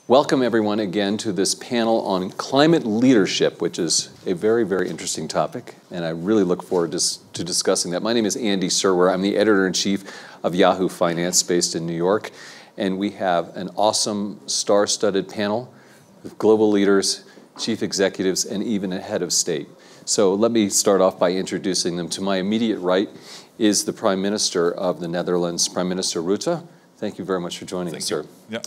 Welcome everyone again to this panel on climate leadership, which is a very, very interesting topic, and I really look forward to discussing that. My name is Andy Serwer. I'm the editor-in-chief of Yahoo Finance, based in New York, and we have an awesome star-studded panel with global leaders, chief executives, and even a head of state. So let me start off by introducing them. To my immediate right is the Prime Minister of the Netherlands, Prime Minister Rutte. Thank you very much for joining us, sir. Yeah.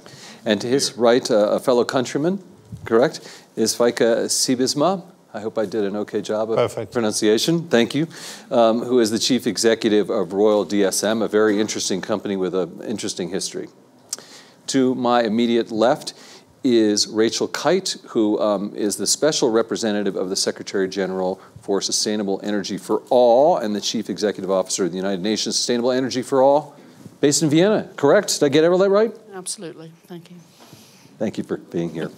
And to his right, a fellow countryman, correct, is Fyke Siebesma. I hope I did an okay job of pronunciation. Thank you. Who is the chief executive of Royal DSM, a very interesting company with an interesting history. To my immediate left is Rachel Kyte, who is the special representative of the Secretary General for Sustainable Energy for All and the chief executive officer of the United Nations Sustainable Energy for All, based in Vienna, correct? Did I get that right? Absolutely. Thank you. Thank you for being here.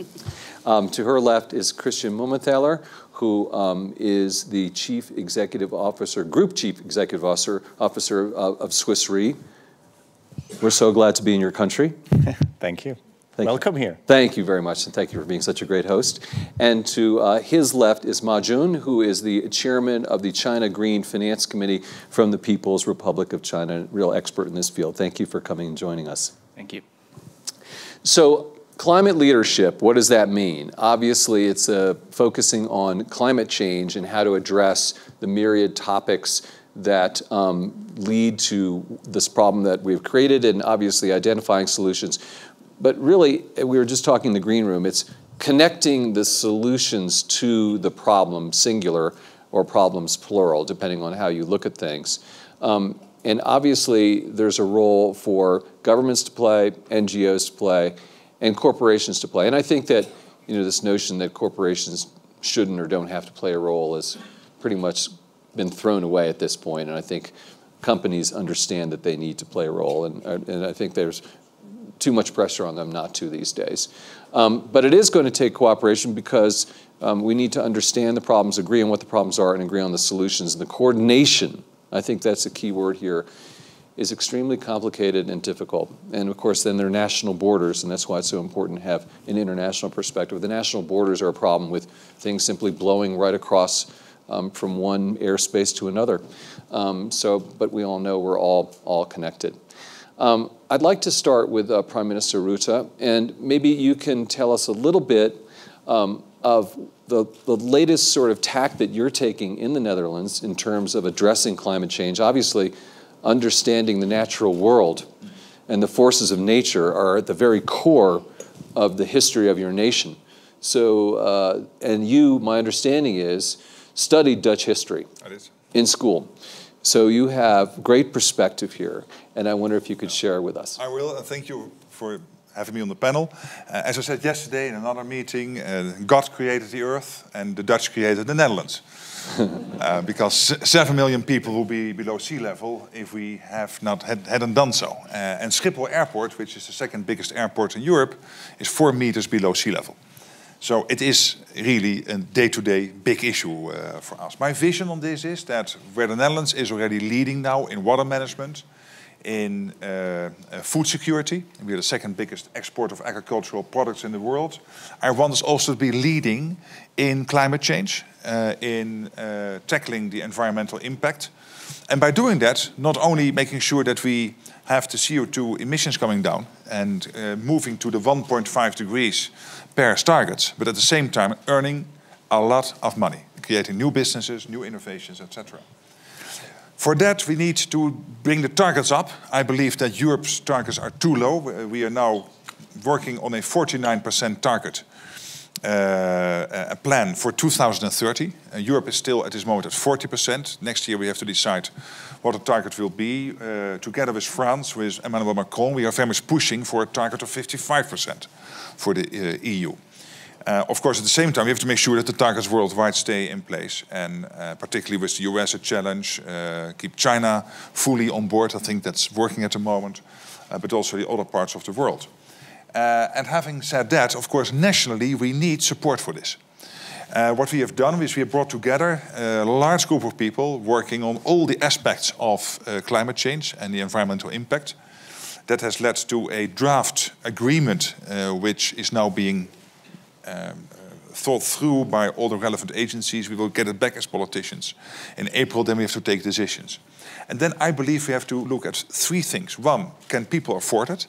To her left is Christian Mumenthaler, who is the Chief Executive Officer, Group Chief Executive Officer of Swiss Re. We're so glad to be in your country. Thank you. Welcome here. Thank you very much, and thank you for being such a great host. And to his left is Ma Jun, who is the chairman of the China Green Finance Committee from the People's Republic of China, a real expert in this field. Thank you for coming and joining us. Thank you. So, climate leadership, what does that mean? Obviously, it's focusing on climate change and how to address the myriad topics that lead to this problem that we've created, and obviously identifying solutions. But really, we were just talking in the green room, it's connecting the solutions to the problem, singular, or problems plural, depending on how you look at things. And obviously, there's a role for governments to play, NGOs to play, and corporations to play. And I think that, you know, this notion that corporations shouldn't or don't have to play a role has pretty much been thrown away at this point. And I think companies understand that they need to play a role. And I think there's too much pressure on them not to these days. But it is going to take cooperation because we need to understand the problems, agree on what the problems are, and agree on the solutions. And the coordination, I think that's a key word here, is extremely complicated and difficult. And of course, then there are national borders, and that's why it's so important to have an international perspective. The national borders are a problem with things simply blowing right across from one airspace to another. But we all know we're all connected. I'd like to start with Prime Minister Rutte, and maybe you can tell us a little bit of the latest sort of tack that you're taking in the Netherlands in terms of addressing climate change. Obviously, understanding the natural world and the forces of nature are at the very core of the history of your nation. So, and you, my understanding is, studied Dutch history in school. So you have great perspective here, and I wonder if you could share with us. I will, and thank you for having me on the panel. As I said yesterday in another meeting, God created the earth and the Dutch created the Netherlands. Because 7 million people will be below sea level if we hadn't done so. And Schiphol Airport, which is the second biggest airport in Europe, is 4 meters below sea level. So it is really a day-to-day big issue for us. My vision on this is that where the Netherlands is already leading now in water management, in food security, we are the second biggest exporter of agricultural products in the world. I want us also to be leading in climate change, in tackling the environmental impact. And by doing that, not only making sure that we have the CO2 emissions coming down and moving to the 1.5 degrees Paris targets, but at the same time earning a lot of money, creating new businesses, new innovations, etc. For that, we need to bring the targets up. I believe that Europe's targets are too low. We are now working on a 49% target a plan for 2030. Europe is still at this moment at 40%. Next year we have to decide what the target will be. Together with France, with Emmanuel Macron, we are very much pushing for a target of 55% for the EU. Of course, at the same time, we have to make sure that the targets worldwide stay in place. And particularly with the US a challenge, keep China fully on board. I think that's working at the moment, but also the other parts of the world. And having said that, of course, nationally, we need support for this. What we have done is we have brought together a large group of people working on all the aspects of climate change and the environmental impact. That has led to a draft agreement which is now being thought through by all the relevant agencies. We will get it back as politicians. In April, then we have to take decisions. And then I believe we have to look at three things. One, can people afford it?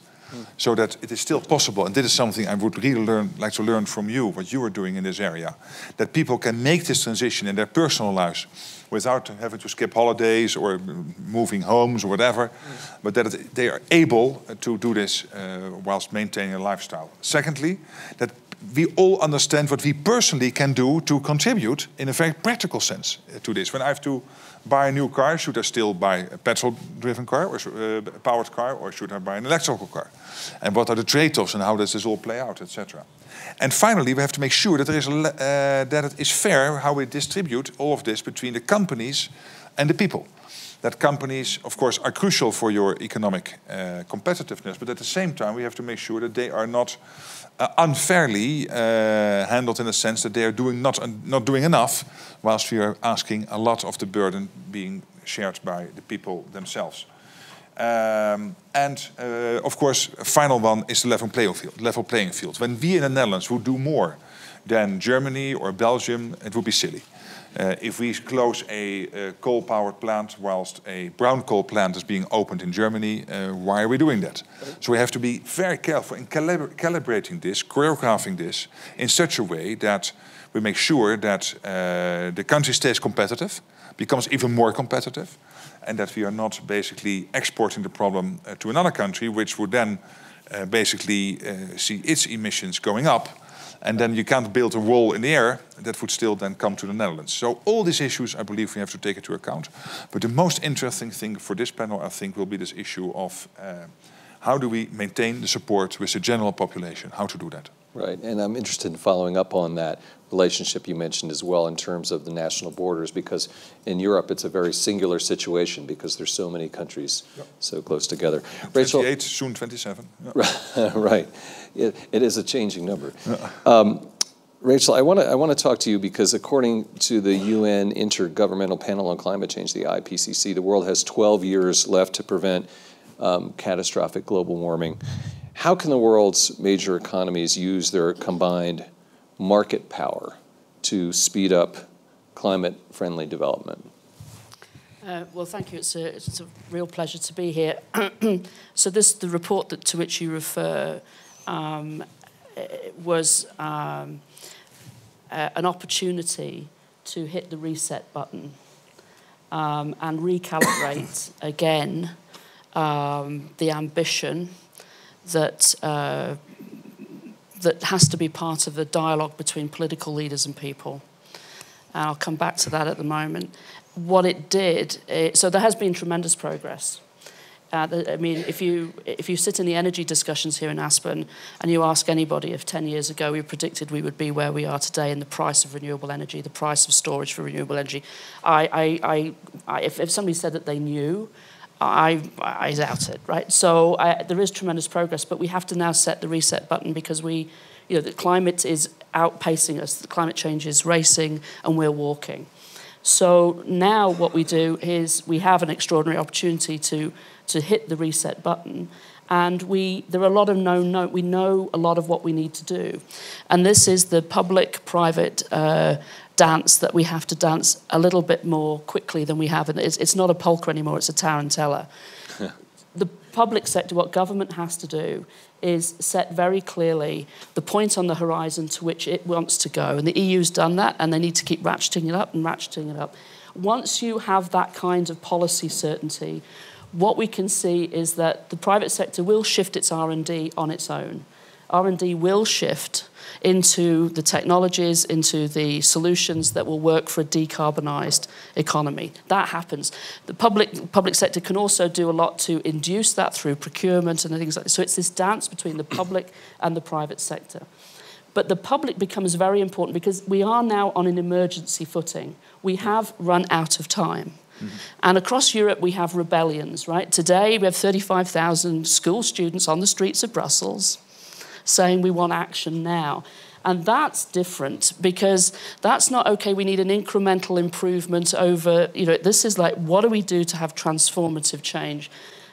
So that it is still possible, and this is something I would really like to learn from you, what you are doing in this area, that people can make this transition in their personal lives without having to skip holidays or moving homes or whatever, but that they are able to do this whilst maintaining a lifestyle. Secondly, that we all understand what we personally can do to contribute in a very practical sense to this. When I have to buy a new car, should I still buy a petrol-driven car or a powered car, or should I buy an electrical car? And what are the trade-offs and how does this all play out, etc. And finally, we have to make sure that that it is fair how we distribute all of this between the companies and the people. That companies, of course, are crucial for your economic competitiveness, but at the same time, we have to make sure that they are not unfairly handled in the sense that they are not doing enough, whilst we are asking a lot of the burden being shared by the people themselves. Of course, a final one is the level playing field. When we in the Netherlands would do more than Germany or Belgium, it would be silly. If we close a coal-powered plant whilst a brown coal plant is being opened in Germany, why are we doing that? So we have to be very careful in calibrating this, choreographing this in such a way that we make sure that the country stays competitive, becomes even more competitive, and that we are not basically exporting the problem to another country, which would then basically see its emissions going up. And then you can't build a wall in the air that would still then come to the Netherlands. So all these issues, I believe, we have to take into account. But the most interesting thing for this panel, I think, will be this issue of how do we maintain the support with the general population, how to do that. Right, and I'm interested in following up on that relationship you mentioned as well in terms of the national borders, because in Europe it's a very singular situation because there's so many countries so close together. 28, Rachel, soon 27. Yeah. Right, it is a changing number. Rachel, I want to talk to you because according to the UN Intergovernmental Panel on Climate Change, the IPCC, the world has 12 years left to prevent catastrophic global warming. How can the world's major economies use their combined market power to speed up climate-friendly development? Well, thank you. It's a real pleasure to be here. So the report to which you refer was an opportunity to hit the reset button and recalibrate again the ambition that has to be part of the dialogue between political leaders and people. And I'll come back to that at the moment. What it did, so there has been tremendous progress. I mean, if you sit in the energy discussions here in Aspen and you ask anybody if 10 years ago we predicted we would be where we are today in the price of renewable energy, the price of storage for renewable energy, if somebody said that they knew, I doubt it, right? So there is tremendous progress, but we have to now set the reset button because the climate is outpacing us. The climate change is racing, and we're walking. So now what we do is we have an extraordinary opportunity to hit the reset button, and there are a lot of we know a lot of what we need to do, and this is the public-private dance that we have to dance a little bit more quickly than we have. And it's not a polka anymore, it's a tarantella. The public sector, what government has to do is set very clearly the point on the horizon to which it wants to go. And the EU's done that, and they need to keep ratcheting it up and ratcheting it up. Once you have that kind of policy certainty, what we can see is that the private sector will shift its R&D on its own. R&D will shift into the technologies, into the solutions that will work for a decarbonised economy. That happens. The public sector can also do a lot to induce that through procurement and things like that. So it's this dance between the public and the private sector. But the public becomes very important because we are now on an emergency footing. We have run out of time. Mm-hmm. And across Europe, we have rebellions, right? Today, we have 35,000 school students on the streets of Brussels saying we want action now. And that's different because that's not, okay, we need an incremental improvement over, this is like, what do we do to have transformative change?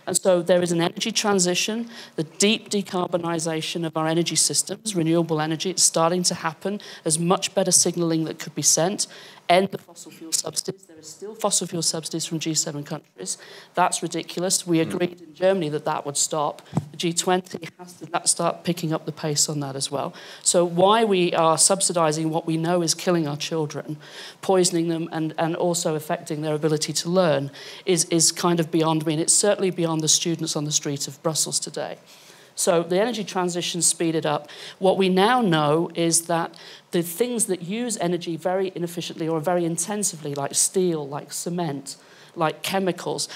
And so there is an energy transition, the deep decarbonisation of our energy systems, renewable energy. It's starting to happen. There's much better signalling that could be sent. End the fossil fuel subsidies. There are still fossil fuel subsidies from G7 countries. That's ridiculous. We agreed in Germany that that would stop. The G20 has to start picking up the pace on that as well. So why we are subsidising what we know is killing our children, poisoning them and also affecting their ability to learn is kind of beyond me. And it's certainly beyond the students on the street of Brussels today. So the energy transition speeded up. What we now know is that the things that use energy very inefficiently or very intensively, like steel, like cement, like chemicals,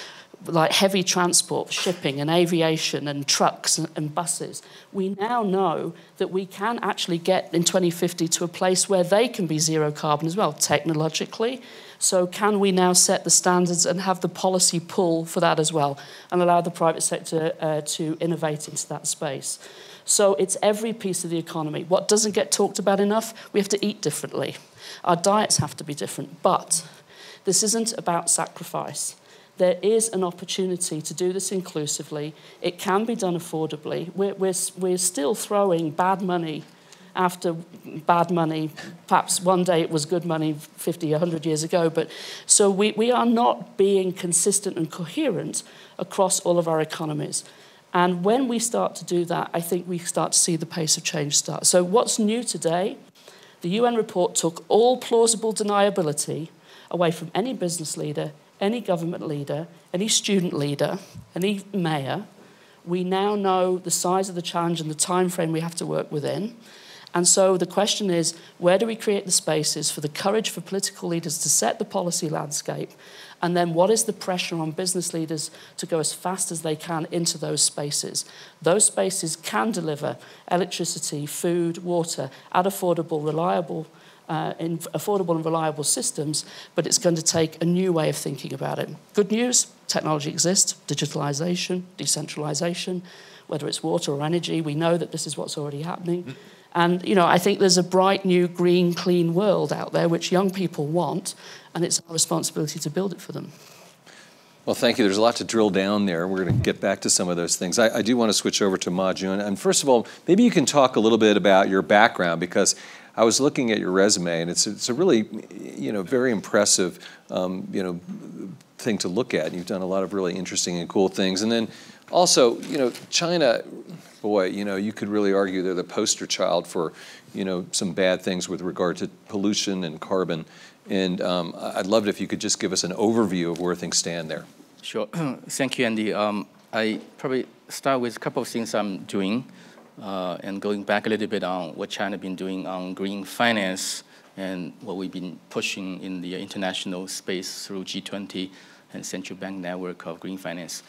like heavy transport, shipping and aviation and trucks and buses, we now know that we can actually get in 2050 to a place where they can be zero carbon as well, technologically. So can we now set the standards and have the policy pull for that as well and allow the private sector to innovate into that space? So it's every piece of the economy. What doesn't get talked about enough? We have to eat differently. Our diets have to be different. But this isn't about sacrifice. There is an opportunity to do this inclusively. It can be done affordably. We're still throwing bad money after bad money. Perhaps one day it was good money 50, 100 years ago. But so we are not being consistent and coherent across all of our economies. And when we start to do that, I think we start to see the pace of change start. So what's new today? The UN report took all plausible deniability away from any business leader, any government leader, any student leader, any mayor. We now know the size of the challenge and the time frame we have to work within. And so the question is, where do we create the spaces for the courage for political leaders to set the policy landscape? And then what is the pressure on business leaders to go as fast as they can into those spaces? Those spaces can deliver electricity, food, water at affordable, and reliable systems, but it's going to take a new way of thinking about it. Good news, technology exists, digitalization, decentralization, whether it's water or energy, we know that this is what's already happening. And, you know, I think there's a bright, new, green, clean world out there which young people want, and it's our responsibility to build it for them. Well, thank you. There's a lot to drill down there. We're going to get back to some of those things. I do want to switch over to Ma Jun. And first of all, maybe you can talk a little bit about your background, because I was looking at your resume, and it's a really, you know, very impressive, you know, thing to look at. You've done a lot of really interesting and cool things. And then also, you know, China, boy, you know, you could really argue they're the poster child for, you know, some bad things with regard to pollution and carbon. And I'd love it if you could just give us an overview of where things stand there. Sure. Thank you, Andy. I probably start with a couple of things I'm doing and going back a little bit on what China has been doing on green finance and what we've been pushing in the international space through G20 and central bank network of green finance.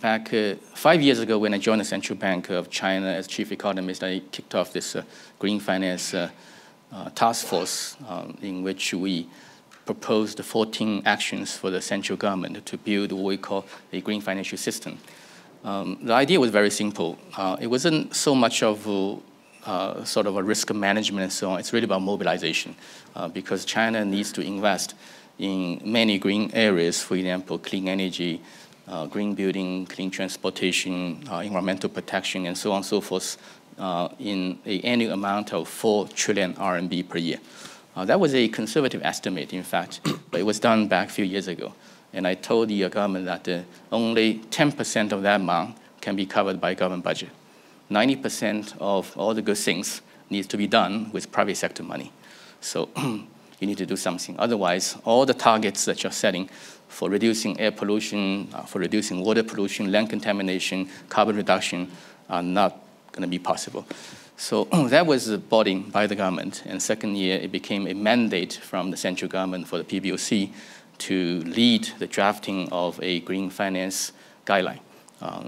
Back 5 years ago, when I joined the Central Bank of China as chief economist, I kicked off this green finance task force in which we proposed 14 actions for the central government to build what we call a green financial system. The idea was very simple. It wasn't so much of sort of a risk management and so on. It's really about mobilization because China needs to invest in many green areas, for example, clean energy, green building, clean transportation, environmental protection, and so on and so forth, in an annual amount of 4 trillion RMB per year. That was a conservative estimate, in fact, but it was done back a few years ago. And I told the government that only 10% of that amount can be covered by government budget. 90% of all the good things needs to be done with private sector money. So you need to do something. Otherwise, all the targets that you're setting for reducing air pollution, for reducing water pollution, land contamination, carbon reduction are not going to be possible. So that was bought in by the government. And second year, it became a mandate from the central government for the PBOC to lead the drafting of a green finance guideline.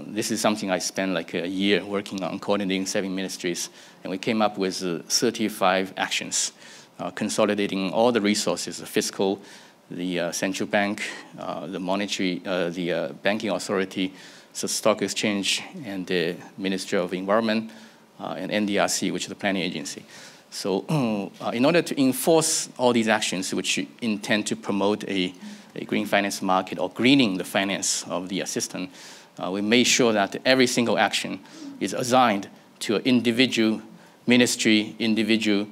This is something I spent like a year working on, coordinating 7 ministries. And we came up with 35 actions, consolidating all the resources, the fiscal, the central bank, the monetary, the banking authority, the stock exchange, and the Ministry of Environment, and NDRC, which is the planning agency. So in order to enforce all these actions, which intend to promote a green finance market or greening the finance of the system, we made sure that every single action is assigned to an individual ministry, individual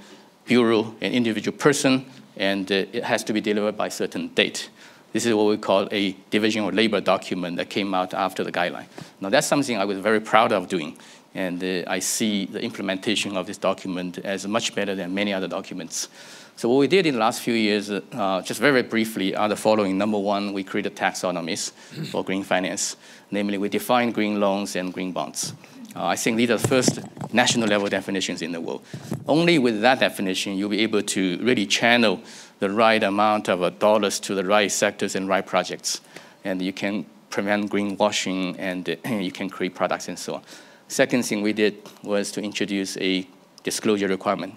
bureau, and individual person, and it has to be delivered by a certain date. This is what we call a division of labor document that came out after the guideline. Now, that's something I was very proud of doing, and I see the implementation of this document as much better than many other documents. So what we did in the last few years, just very briefly, are the following. Number one, we created taxonomies for green finance. Namely, we defined green loans and green bonds. I think these are the first national level definitions in the world. Only with that definition, you'll be able to really channel the right amount of dollars to the right sectors and right projects. And you can prevent greenwashing, and you can create products and so on. Second thing we did was to introduce a disclosure requirement.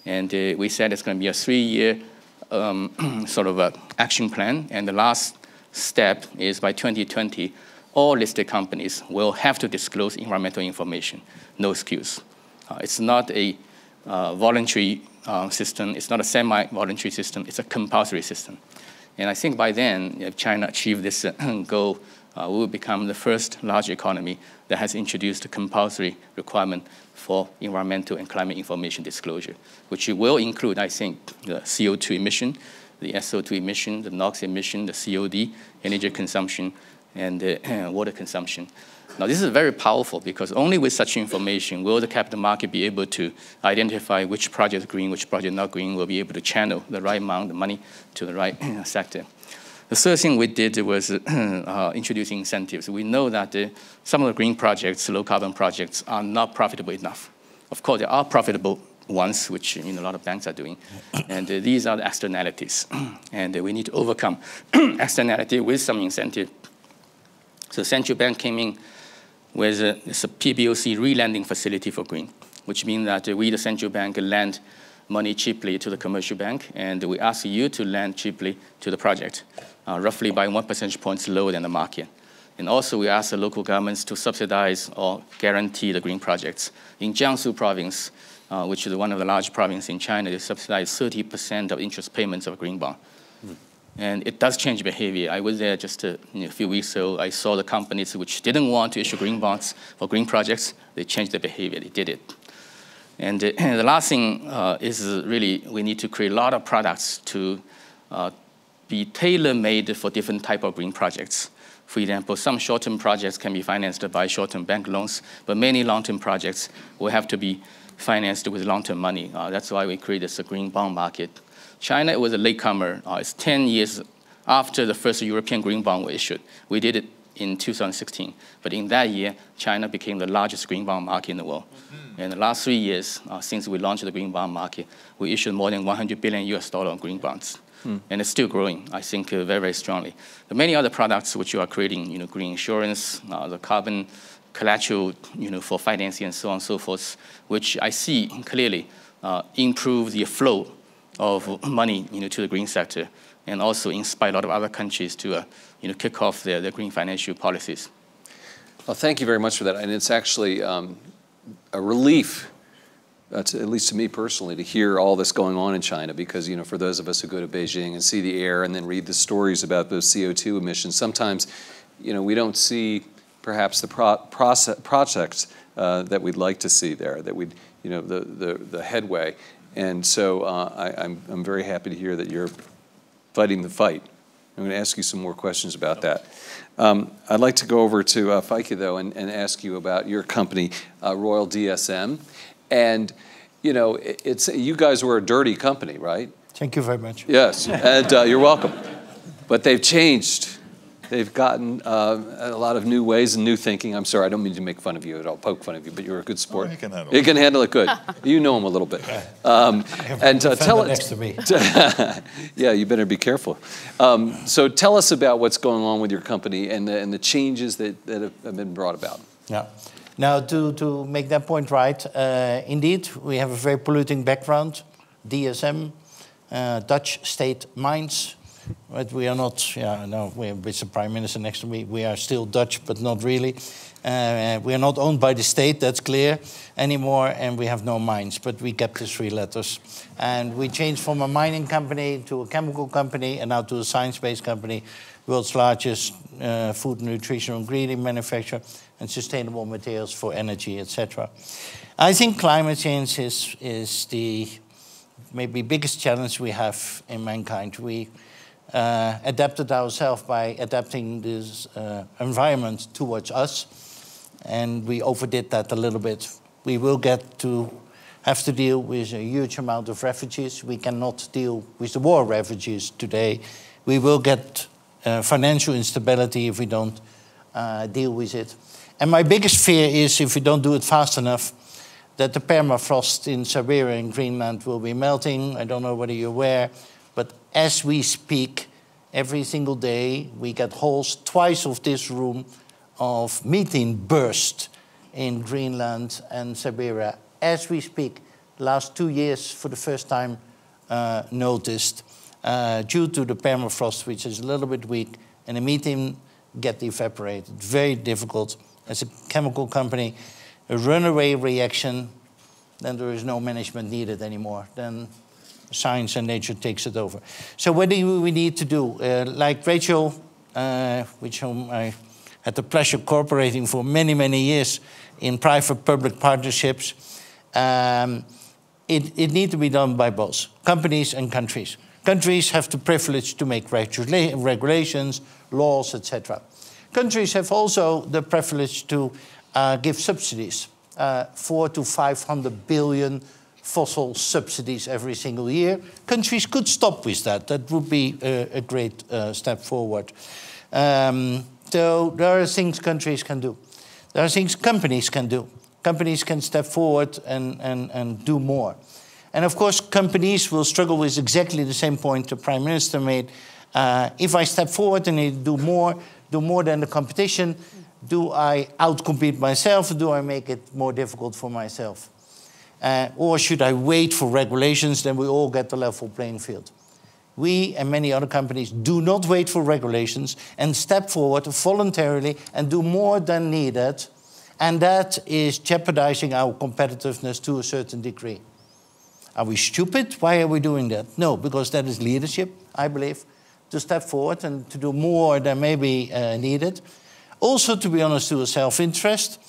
And we said it's going to be a 3-year sort of action plan. And the last step is by 2020, all listed companies will have to disclose environmental information, no excuse. It's not a voluntary system. It's not a semi-voluntary system. It's a compulsory system. And I think by then, if China achieves this goal, we will become the first large economy that has introduced a compulsory requirement for environmental and climate information disclosure, which will include, I think, the CO2 emission, the SO2 emission, the NOx emission, the COD, energy consumption, and water consumption. Now, this is very powerful because only with such information will the capital market be able to identify which project is green, which project not green, will be able to channel the right amount of money to the right sector. The third thing we did was introducing incentives. We know that some of the green projects, low carbon projects, are not profitable enough. Of course, there are profitable ones, which a lot of banks are doing. And these are the externalities. And we need to overcome externality with some incentive. So the central bank came in with a PBOC re-lending facility for green, which means that we, the central bank, lend money cheaply to the commercial bank, and we ask you to lend cheaply to the project, roughly by 1 percentage points lower than the market. And also, we ask the local governments to subsidize or guarantee the green projects. In Jiangsu province, which is one of the large provinces in China, they subsidize 30% of interest payments of a green bond. And it does change behavior. I was there just a few weeks ago. I saw the companies which didn't want to issue green bonds for green projects. They changed their behavior. They did it. And the last thing is really we need to create a lot of products to be tailor-made for different type of green projects. For example, some short-term projects can be financed by short-term bank loans, but many long-term projects will have to be financed with long-term money. That's why we created this green bond market. China was a latecomer. It's 10 years after the first European green bond was issued. We did it in 2016. But in that year, China became the largest green bond market in the world. In the last 3 years, since we launched the green bond market, we issued more than $100 billion on green bonds. And it's still growing, I think, very, very strongly. There are many other products which you are creating, green insurance, the carbon collateral, for financing and so on and so forth, which I see clearly improve the flow of money, to the green sector, and also inspire a lot of other countries to, kick off their green financial policies. Well, thank you very much for that. And it's actually a relief, at least to me personally, to hear all this going on in China, because, for those of us who go to Beijing and see the air and then read the stories about those CO2 emissions, sometimes, we don't see perhaps the projects that we'd like to see there, that we'd, the headway. And so I'm very happy to hear that you're fighting the fight. I'm going to ask you some more questions about that. I'd like to go over to Kyte, though, and ask you about your company, Royal DSM. And, you guys were a dirty company, right? Thank you very much. Yes, and you're welcome. But they've changed. They've gotten a lot of new ways and new thinking. I'm sorry, I don't mean to make fun of you at all, poke fun of you, but you're a good sport. Oh, he can handle it. You can handle it good. You know him a little bit. And tell us next to me. Yeah, you better be careful. So tell us about what's going on with your company and the changes that have been brought about. Yeah. Now, to make that point right, indeed, we have a very polluting background. DSM, Dutch state mines. But we are not, no, with the Prime Minister next to me, we are still Dutch, but not really. We are not owned by the state, that's clear, anymore, and we have no mines, but we kept the 3 letters. And we changed from a mining company to a chemical company, and now to a science-based company, world's largest food, nutrition, ingredient manufacturer, and sustainable materials for energy, etc. I think climate change is the maybe biggest challenge we have in mankind. We adapted ourselves by adapting this environment towards us, and we overdid that a little bit. We will have to deal with a huge amount of refugees. We cannot deal with the war refugees today. We will get financial instability if we don't deal with it. And my biggest fear is, if we don't do it fast enough, that the permafrost in Siberia and Greenland will be melting. I don't know whether you're aware, but as we speak, every single day, we get holes twice of this room of methane burst in Greenland and Siberia. As we speak, last 2 years, for the first time, noticed, due to the permafrost, which is a little bit weak, and the methane get evaporated. Very difficult. As a chemical company, a runaway reaction, then there is no management needed anymore. Then science and nature takes it over. So what do we need to do? Like Rachel, with whom I had the pleasure of cooperating for many, many years in private-public partnerships, it needs to be done by both companies and countries. Countries have the privilege to make regulations, laws, etc. Countries have also the privilege to give subsidies, 400 to 500 billion fossil subsidies every single year. Countries could stop with that. That would be a great step forward. So there are things countries can do. There are things companies can do. Companies can step forward and do more. And of course, companies will struggle with exactly the same point the Prime Minister made. If I step forward and I do more than the competition, do I outcompete myself, or do I make it more difficult for myself? Or should I wait for regulations, then we all get the level playing field? We and many other companies do not wait for regulations and step forward voluntarily and do more than needed. And that is jeopardizing our competitiveness to a certain degree. Are we stupid? Why are we doing that? No, because that is leadership, I believe, to step forward and to do more than may be needed. Also, to be honest, to a self-interest.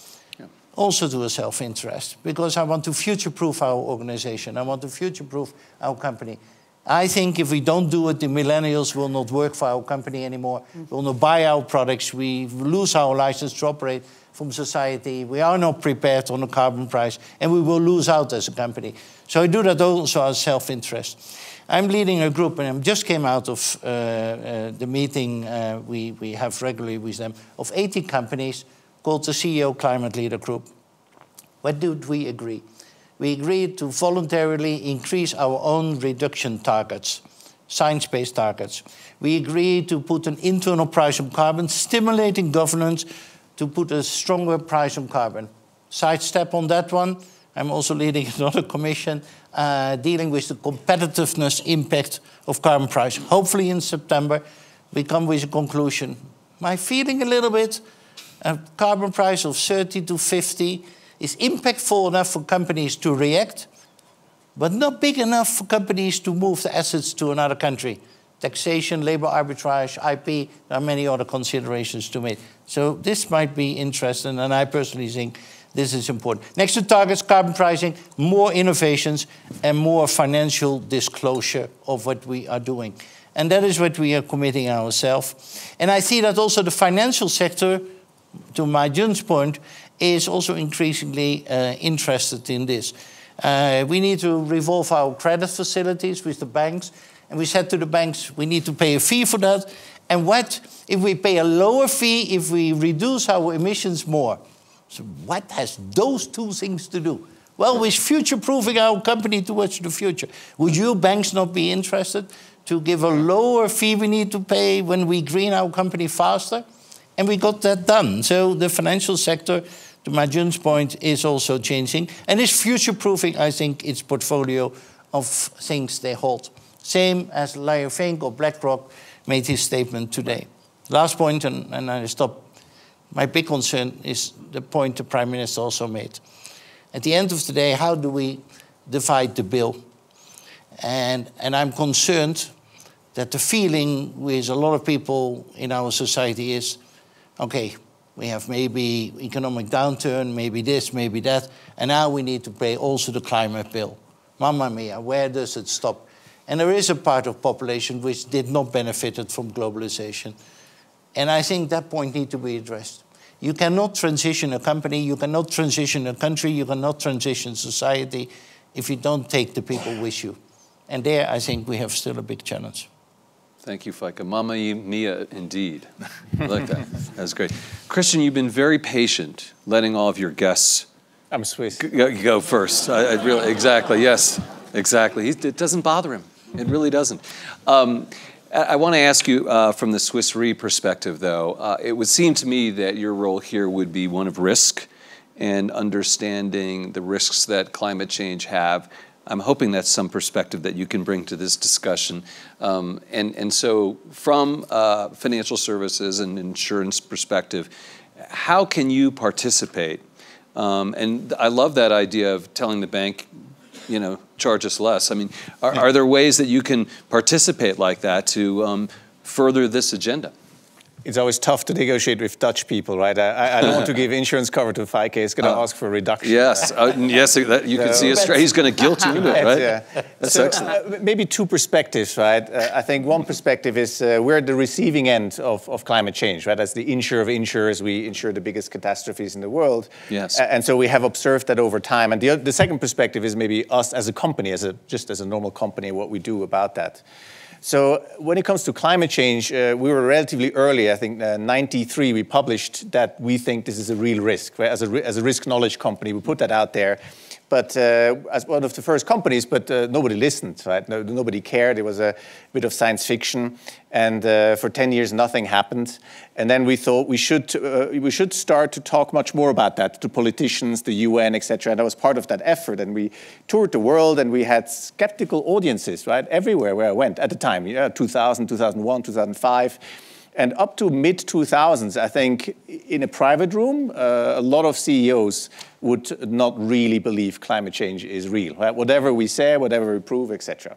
Yeah. Also to a self-interest, because I want to future-proof our organization. I want to future-proof our company. I think if we don't do it, the millennials will not work for our company anymore, will not buy our products, we lose our license to operate from society, we are not prepared on the carbon price, and we will lose out as a company. So I do that also as self-interest. I'm leading a group, and I just came out of the meeting we have regularly with them, of 80 companies called the CEO Climate Leader Group. What did we agree? We agreed to voluntarily increase our own reduction targets, science-based targets. We agreed to put an internal price on carbon, stimulating governance to put a stronger price on carbon. Sidestep on that one. I'm also leading another commission dealing with the competitiveness impact of carbon price. Hopefully in September, we come with a conclusion. My feeling a little bit, a carbon price of 30 to 50 is impactful enough for companies to react, but not big enough for companies to move the assets to another country. Taxation, labor arbitrage, IP, there are many other considerations to make. So this might be interesting, and I personally think this is important. Next to targets, carbon pricing, more innovations, and more financial disclosure of what we are doing. And that is what we are committing ourselves. And I see that also the financial sector, to my Jun's point, is also increasingly interested in this. We need to revolve our credit facilities with the banks. And we said to the banks, we need to pay a fee for that. And what if we pay a lower fee if we reduce our emissions more? So what has those two things to do? Well, with future-proofing our company towards the future. Would you banks not be interested to give a lower fee we need to pay when we green our company faster? And we got that done. So the financial sector, to my Jun's point, is also changing. And is future-proofing, I think, its portfolio of things they hold. Same as Larry Fink or BlackRock made his statement today. Last point, and I stop. My big concern is the point the Prime Minister also made. At the end of the day, how do we divide the bill? And I'm concerned that the feeling with a lot of people in our society is, okay, we have maybe economic downturn, maybe this, maybe that, and now we need to pay also the climate bill. Mamma mia, where does it stop? And there is a part of population which did not benefit from globalization. And I think that point needs to be addressed. You cannot transition a company, you cannot transition a country, you cannot transition society if you don't take the people with you. And there, I think we have still a big challenge. Thank you, Fyke. Mamma mia, indeed. I like that. That's great. Christian, you've been very patient, letting all of your guests I'm Swiss. Go first. I really, exactly, yes, exactly. It doesn't bother him. It really doesn't. I want to ask you from the Swiss Re perspective, though. It would seem to me that your role here would be one of risk and understanding the risks that climate change have. I'm hoping that's some perspective that you can bring to this discussion. And so from financial services and insurance perspective, how can you participate? And I love that idea of telling the bank, you know, charge us less. I mean, are there ways that you can participate like that to further this agenda? It's always tough to negotiate with Dutch people, right? I don't want to give insurance cover to Fyke. He's going to ask for a reduction. Yes, yes, you can see he's going to guilt you into it, right? Yeah. That's so, excellent. Maybe two perspectives, right? I think one perspective is we're at the receiving end of climate change, right? As the insurer of insurers, we insure the biggest catastrophes in the world. Yes. And so we have observed that over time. And the second perspective is maybe us as a company, just as a normal company, what we do about that. So when it comes to climate change, we were relatively early. I think 93 we published that we think this is a real risk. Right? As a risk knowledge company, we put that out there. But as one of the first companies, but nobody listened, right? Nobody cared. It was a bit of science fiction. And for 10 years, nothing happened. And then we thought we should start to talk much more about that to politicians, the UN, etc. And that was part of that effort. And we toured the world, and we had skeptical audiences, right, everywhere where I went at the time, 2000, 2001, 2005. And up to mid-2000s, I think, in a private room, a lot of CEOs would not really believe climate change is real. Right? Whatever we say, whatever we prove, etc.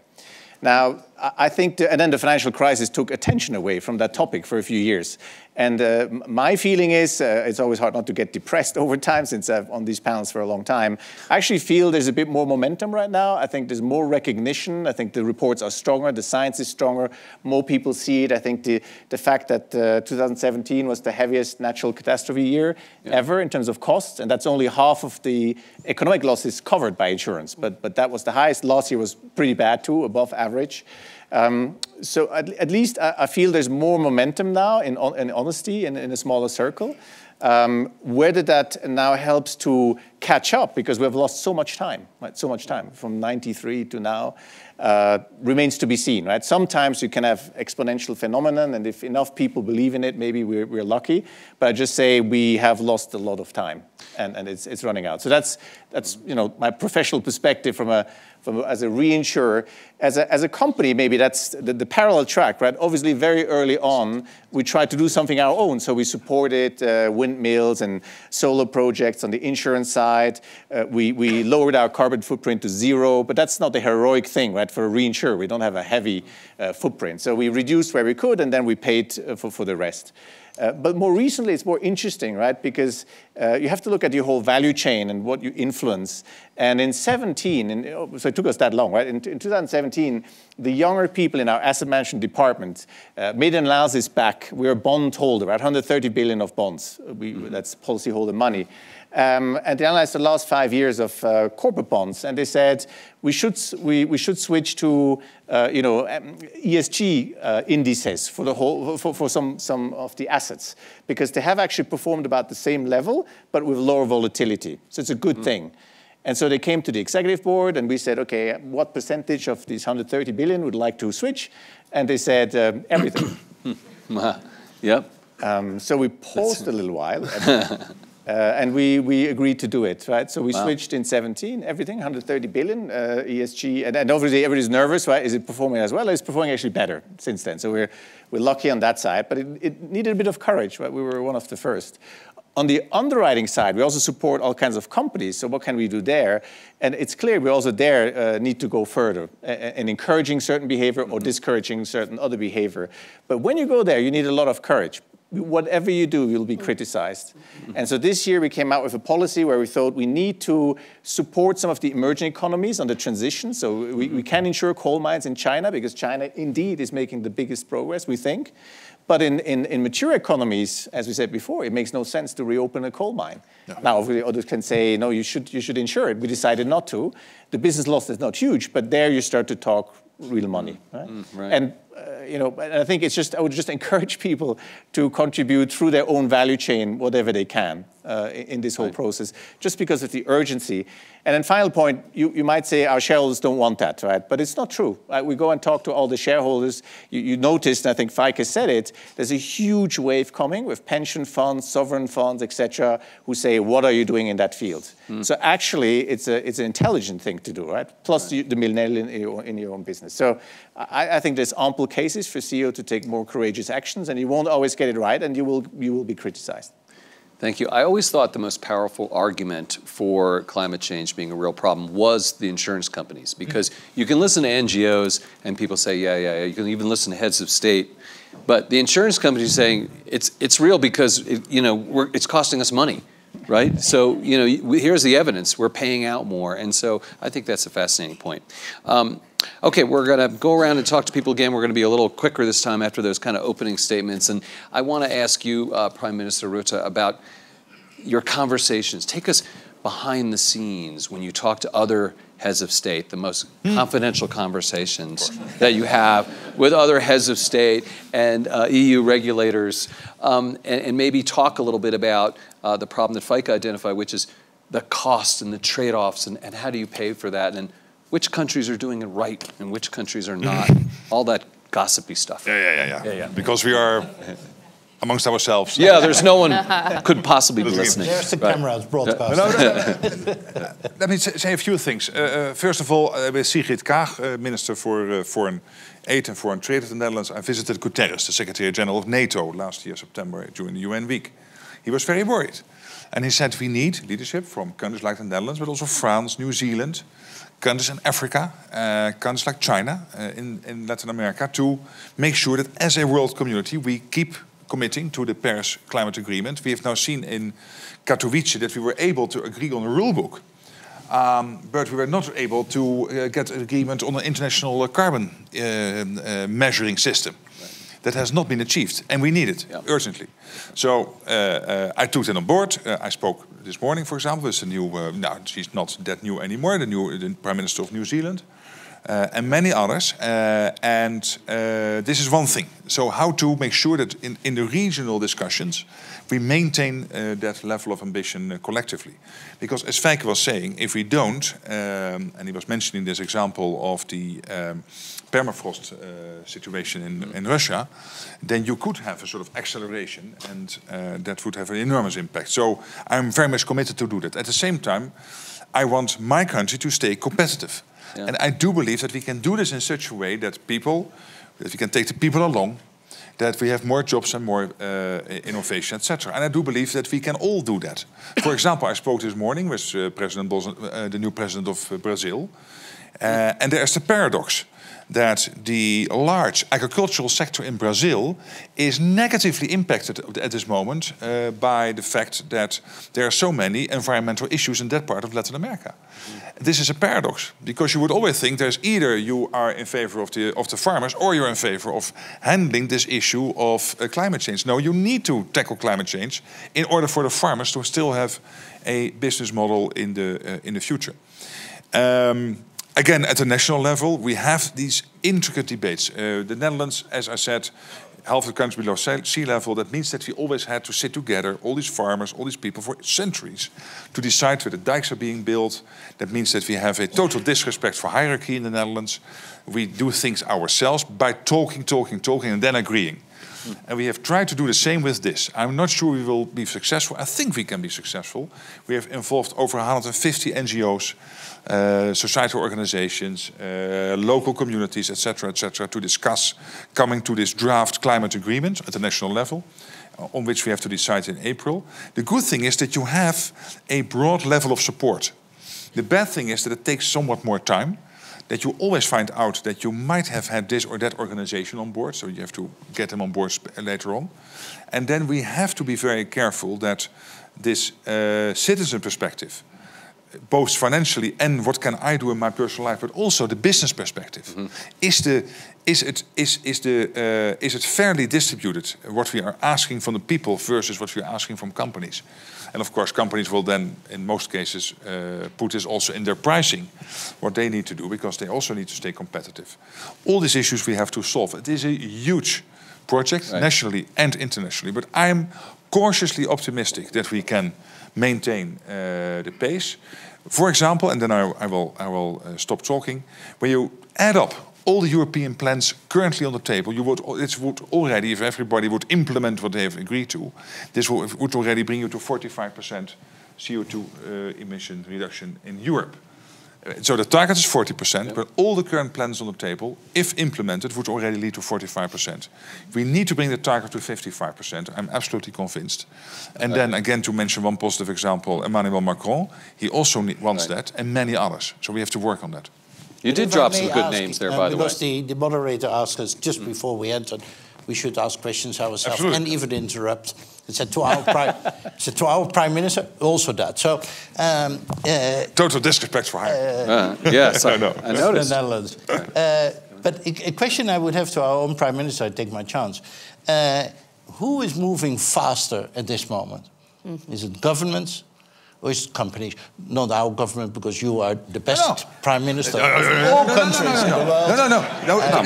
Now, I think, and then the financial crisis took attention away from that topic for a few years. And my feeling is, it's always hard not to get depressed over time since I've on these panels for a long time. I actually feel there's a bit more momentum right now. I think there's more recognition. I think the reports are stronger. The science is stronger. More people see it. I think the fact that 2017 was the heaviest natural catastrophe year ever in terms of costs, and that's only half of the economic losses covered by insurance. But that was the highest. Last year was pretty bad too, above average. So at least I feel there's more momentum now in honesty and in a smaller circle. Whether that now helps to catch up, because we have lost so much time, right? So much time from 93 to now, remains to be seen, right? Sometimes you can have exponential phenomenon, and if enough people believe in it, maybe we're lucky. But I just say we have lost a lot of time, and it's running out. So that's my professional perspective from as a reinsurer. As a company, maybe that's the parallel track, right? Obviously, very early on, we tried to do something our own. So we supported windmills and solar projects on the insurance side. We lowered our carbon footprint to 0, but that's not a heroic thing, right? For a reinsurer, we don't have a heavy footprint. So we reduced where we could, and then we paid for the rest. But more recently, it's more interesting, right? Because you have to look at your whole value chain and what you influence. And in 17, so it took us that long, right? In 2017, the younger people in our asset management department made an analysis back. We're a bond holder, right? 130 billion of bonds. That's policyholder money. And they analyzed the last 5 years of corporate bonds, and they said we should switch to ESG indices for the whole for some of the assets, because they have actually performed about the same level but with lower volatility. So it's a good thing. And so they came to the executive board, and we said, okay, what percentage of these 130 billion would like to switch? And they said everything. Yep. So we paused a little while. And we agreed to do it, right? So we switched in 17, everything, 130 billion, ESG. And obviously everybody's nervous, right? Is it performing as well? It's performing actually better since then. So we're lucky on that side, but it needed a bit of courage, right? We were one of the first. On the underwriting side, we also support all kinds of companies. So what can we do there? And it's clear we also there need to go further in encouraging certain behavior or discouraging certain other behavior. But when you go there, you need a lot of courage. Whatever you do, you'll be criticized. And so this year we came out with a policy where we thought we need to support some of the emerging economies on the transition. So we can insure coal mines in China because China indeed is making the biggest progress, we think. But in mature economies, as we said before, it makes no sense to reopen a coal mine. No. Now, obviously, others can say, no, you should insure it. We decided not to. The business loss is not huge, but there you start to talk real money. Right? Right. And I think I would just encourage people to contribute through their own value chain, whatever they can, in this whole process, just because of the urgency. And then final point, you might say our shareholders don't want that, right? But it's not true. We go and talk to all the shareholders. You noticed, and I think Kyte said it, there's a huge wave coming with pension funds, sovereign funds, etc., who say, what are you doing in that field? So actually, it's an intelligent thing to do, right? Plus the millennial in your own business. So I think there's ample cases for CEO to take more courageous actions, and you won't always get it right, and you will be criticized. Thank you. I always thought the most powerful argument for climate change being a real problem was the insurance companies, because you can listen to NGOs and people say, yeah. You can even listen to heads of state, but the insurance companies saying it's real because it's costing us money, right? So here's the evidence. We're paying out more, and so I think that's a fascinating point. Okay, we're going to go around and talk to people again. We're going to be a little quicker this time after those kind of opening statements. And I want to ask you, Prime Minister Rutte, about your conversations. Take us behind the scenes when you talk to other heads of state, the most confidential conversations that you have with other heads of state and EU regulators, and maybe talk a little bit about the problem that Kyte identified, which is the costs and the trade-offs, and how do you pay for that, and which countries are doing it right and which countries are not, all that gossipy stuff. Yeah. Because we are amongst ourselves. Yeah, there's no one could possibly be listening. There's the cameras broadcast. Let me say a few things. First of all, with Sigrid Kaag, Minister for Foreign Aid and Foreign Trade of the Netherlands, I visited Guterres, the Secretary General of NATO, last year, September, during the UN week. He was very worried. And he said we need leadership from countries like the Netherlands, but also France, New Zealand, countries in Africa, countries like China, in Latin America, to make sure that as a world community we keep committing to the Paris Climate Agreement. We have now seen in Katowice that we were able to agree on a rule book, but we were not able to get an agreement on an international carbon measuring system. That has not been achieved, and we need it urgently. So I took that on board. I spoke this morning, for example, with the new, she's not that new anymore, the Prime Minister of New Zealand, and many others. This is one thing. So how to make sure that in the regional discussions, we maintain that level of ambition collectively. Because as Kyte was saying, if we don't, and he was mentioning this example of the permafrost situation in Russia, then you could have a sort of acceleration, and that would have an enormous impact. So I'm very much committed to do that. At the same time, I want my country to stay competitive. Yeah. And I do believe that we can do this in such a way that we can take the people along, that we have more jobs and more innovation, etc. And I do believe that we can all do that. For example, I spoke this morning with the new president of Brazil, and there's the paradox that the large agricultural sector in Brazil is negatively impacted at this moment by the fact that there are so many environmental issues in that part of Latin America. This is a paradox, because you would always think there's either you are in favor of the farmers or you're in favor of handling this issue of climate change. No, you need to tackle climate change in order for the farmers to still have a business model in the future. Again, at the national level, we have these intricate debates. The Netherlands, as I said, half the country below sea level. That means that we always had to sit together, all these farmers, all these people, for centuries, to decide where the dikes are being built. That means that we have a total disrespect for hierarchy in the Netherlands. We do things ourselves by talking, and then agreeing. And we have tried to do the same with this. I'm not sure we will be successful. I think we can be successful. We have involved over 150 NGOs, societal organizations, local communities, etc., to discuss coming to this draft climate agreement at the national level, on which we have to decide in April. The good thing is that you have a broad level of support. The bad thing is that it takes somewhat more time, that you always find out that you might have had this or that organization on board, so you have to get them on board later on. And then we have to be very careful that this citizen perspective, both financially and what can I do in my personal life, but also the business perspective. Is it fairly distributed, what we are asking from the people versus what we are asking from companies? And of course, companies will then, in most cases, put this also in their pricing, what they need to do, because they also need to stay competitive. All these issues we have to solve. It is a huge project, nationally and internationally, but I'm cautiously optimistic that we can maintain the pace. For example, and then I will stop talking, when you add up all the European plans currently on the table, it would already, if everybody would implement what they have agreed to, this would already bring you to 45% CO2 emission reduction in Europe. So the target is 40%, but all the current plans on the table, if implemented, would already lead to 45%. We need to bring the target to 55%. I'm absolutely convinced. And then again, to mention one positive example, Emmanuel Macron, he also wants that, and many others. So we have to work on that. You did drop some good names there, by the way. Because the moderator asked us just before we entered, we should ask questions ourselves and even interrupt. It said to our prime minister, also that. So total disrespect for him. Yes, I noticed. The Netherlands. But a question I would have to our own prime minister, I take my chance. Who is moving faster at this moment? Is it governments? Or is it companies? Not our government, because you are the best prime minister of all countries in the world. No, I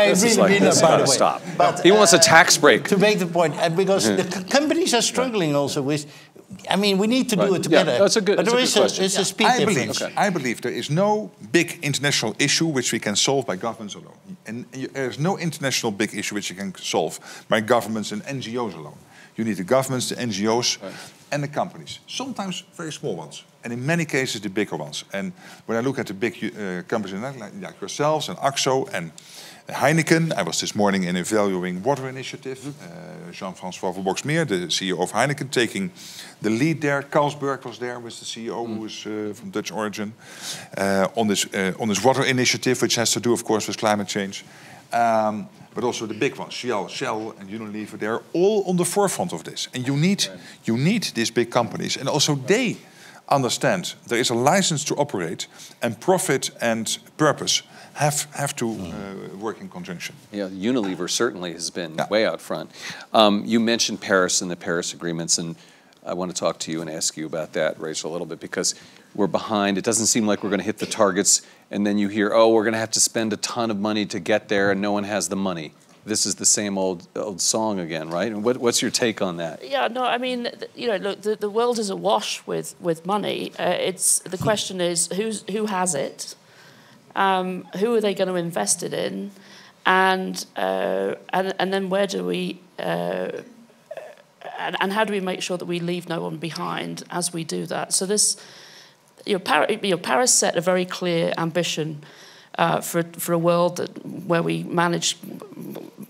really mean that, by the way. Stop. But, he wants a tax break. To make the point, and because the companies are struggling also with, I mean, we need to do it together. Yeah, that's a good, but there is a speed difference. I believe there is no big international issue which we can solve by governments alone. And there is no international big issue which you can solve by governments and NGOs alone. You need the governments, the NGOs, and the companies. Sometimes very small ones, and in many cases the bigger ones. And when I look at the big companies like yourselves and AXO and Heineken, I was this morning in a Valuing Water initiative. Jean-François Verboxmeer, the CEO of Heineken, taking the lead there. Carlsberg was there with the CEO, who is from Dutch origin, on this water initiative, which has to do, of course, with climate change. But also the big ones, Shell and Unilever, they're all on the forefront of this. And you need these big companies. And also they understand there is a license to operate, and profit and purpose have to work in conjunction. Yeah, Unilever certainly has been way out front. You mentioned Paris and the Paris agreements, and I want to talk to you and ask you about that, Rachel, a little bit, because we're behind. It doesn't seem like we're going to hit the targets, and then you hear, oh, we're going to have to spend a ton of money to get there, and no one has the money. This is the same old song again, right? And what's your take on that? Yeah, no, I mean, you know, look, the world is awash with money. The question is, who has it? Who are they going to invest it in? And then where do we... And how do we make sure that we leave no one behind as we do that? So this, Paris set a very clear ambition for a world where we manage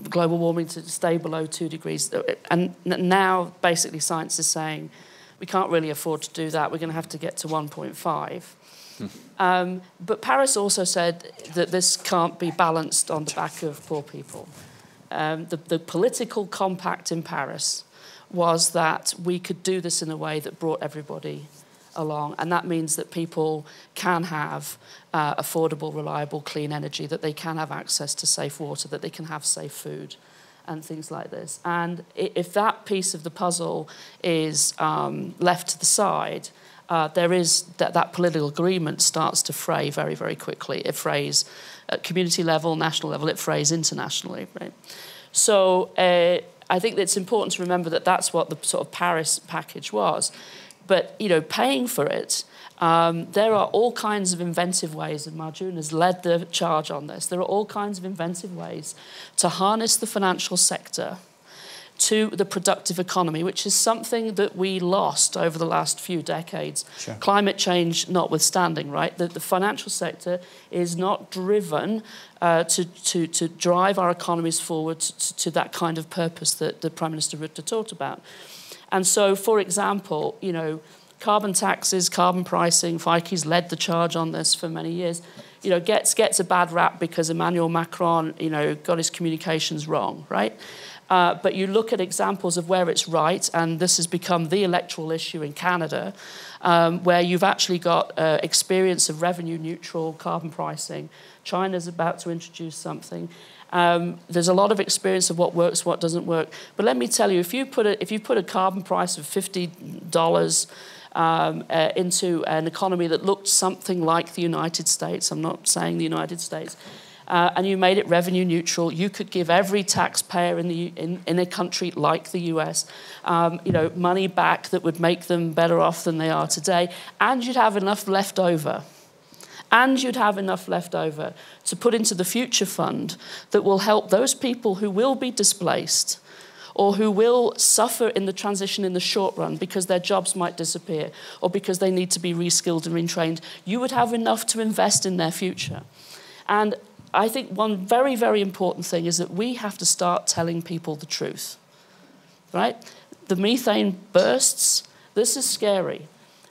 global warming to stay below 2 degrees. And now, basically, science is saying we can't really afford to do that. We're going to have to get to 1.5. But Paris also said that this can't be balanced on the back of poor people. The political compact in Paris was that we could do this in a way that brought everybody along, and that means that people can have affordable, reliable, clean energy, that they can have access to safe water, that they can have safe food, and things like this. And if that piece of the puzzle is left to the side, there is that political agreement starts to fray very, very quickly. It frays at community level, national level, it frays internationally, right? So I think that it's important to remember that that's what the sort of Paris package was. But, paying for it There are all kinds of inventive ways, and Marjoon has led the charge on this. There are all kinds of inventive ways to harness the financial sector to the productive economy, which is something that we lost over the last few decades. Sure. Climate change notwithstanding, right? The financial sector is not driven to drive our economies forward to that kind of purpose that the Prime Minister Rutte talked about. And so, for example, you know, carbon taxes, carbon pricing, Kyte's led the charge on this for many years, you know, gets a bad rap because Emmanuel Macron, you know, got his communications wrong, right? But you look at examples of where it's right, and this has become the electoral issue in Canada, where you've actually got experience of revenue-neutral carbon pricing. China's about to introduce something. There's a lot of experience of what works, what doesn't work. But let me tell you, if you put a carbon price of $50 into an economy that looked something like the United States, I'm not saying the United States, and you made it revenue neutral, you could give every taxpayer in a country like the US, you know, money back that would make them better off than they are today, and you'd have enough left over. And you'd have enough left over to put into the future fund that will help those people who will be displaced or who will suffer in the transition in the short run because their jobs might disappear or because they need to be reskilled and retrained. You would have enough to invest in their future. And I think one very, very important thing is that we have to start telling people the truth, right? The methane bursts, this is scary.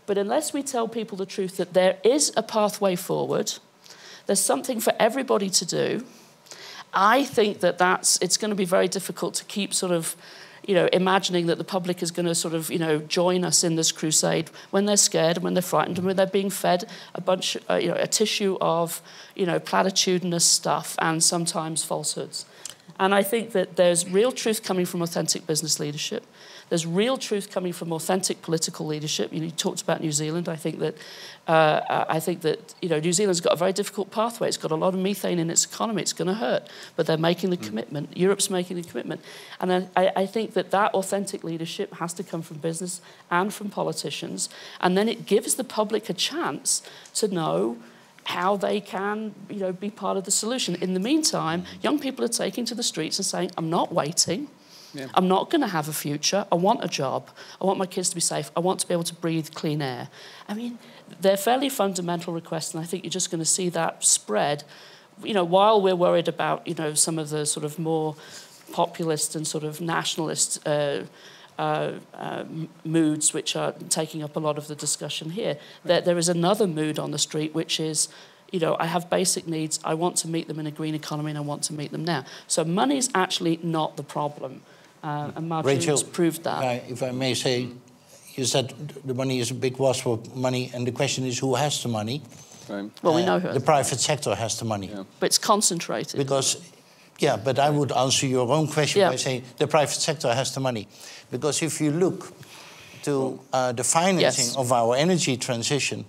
But unless we tell people the truth that there is a pathway forward, there's something for everybody to do, I think that it's going to be very difficult to keep sort of, you know, imagining that the public is going to sort of, you know, join us in this crusade when they're scared and when they're frightened and when they're being fed a bunch, you know, a tissue of, you know, platitudinous stuff and sometimes falsehoods. And I think that there's real truth coming from authentic business leadership. There's real truth coming from authentic political leadership. You know, you talked about New Zealand. I think that you know, New Zealand's got a very difficult pathway. It's got a lot of methane in its economy. It's going to hurt, but they're making the commitment. Europe's making the commitment, and I think that authentic leadership has to come from business and from politicians, and then it gives the public a chance to know how they can, you know, be part of the solution. In the meantime, young people are taking to the streets and saying, "I'm not waiting." Yeah. I'm not going to have a future. I want a job. I want my kids to be safe. I want to be able to breathe clean air. I mean, they're fairly fundamental requests, and I think you're just going to see that spread. You know, while we're worried about, you know, some of the sort of more populist and sort of nationalist moods which are taking up a lot of the discussion here, there is another mood on the street which is, you know, I have basic needs. I want to meet them in a green economy, and I want to meet them now. So money is actually not the problem. And Marjoon's proved that. If I may say, you said the money is a big wasp of money, and the question is who has the money? Right. Well, we know who. The private sector has the money. Yeah. But it's concentrated. Because, yeah, but I would answer your own question by saying the private sector has the money. Because if you look to the financing of our energy transition,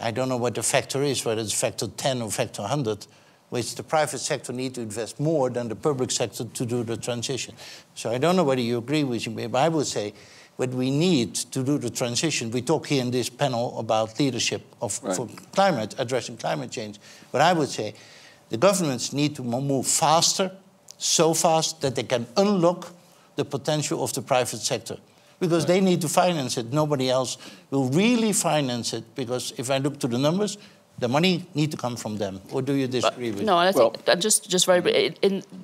I don't know what the factor is, whether it's factor 10 or factor 100, which the private sector need to invest more than the public sector to do the transition. So I don't know whether you agree with me, but I would say what we need to do the transition, we talk here in this panel about leadership for climate, addressing climate change, but I would say the governments need to move faster, so fast that they can unlock the potential of the private sector. Because they need to finance it. Nobody else will really finance it, because if I look to the numbers, the money needs to come from them. Or do you disagree with me? No, I think, just very...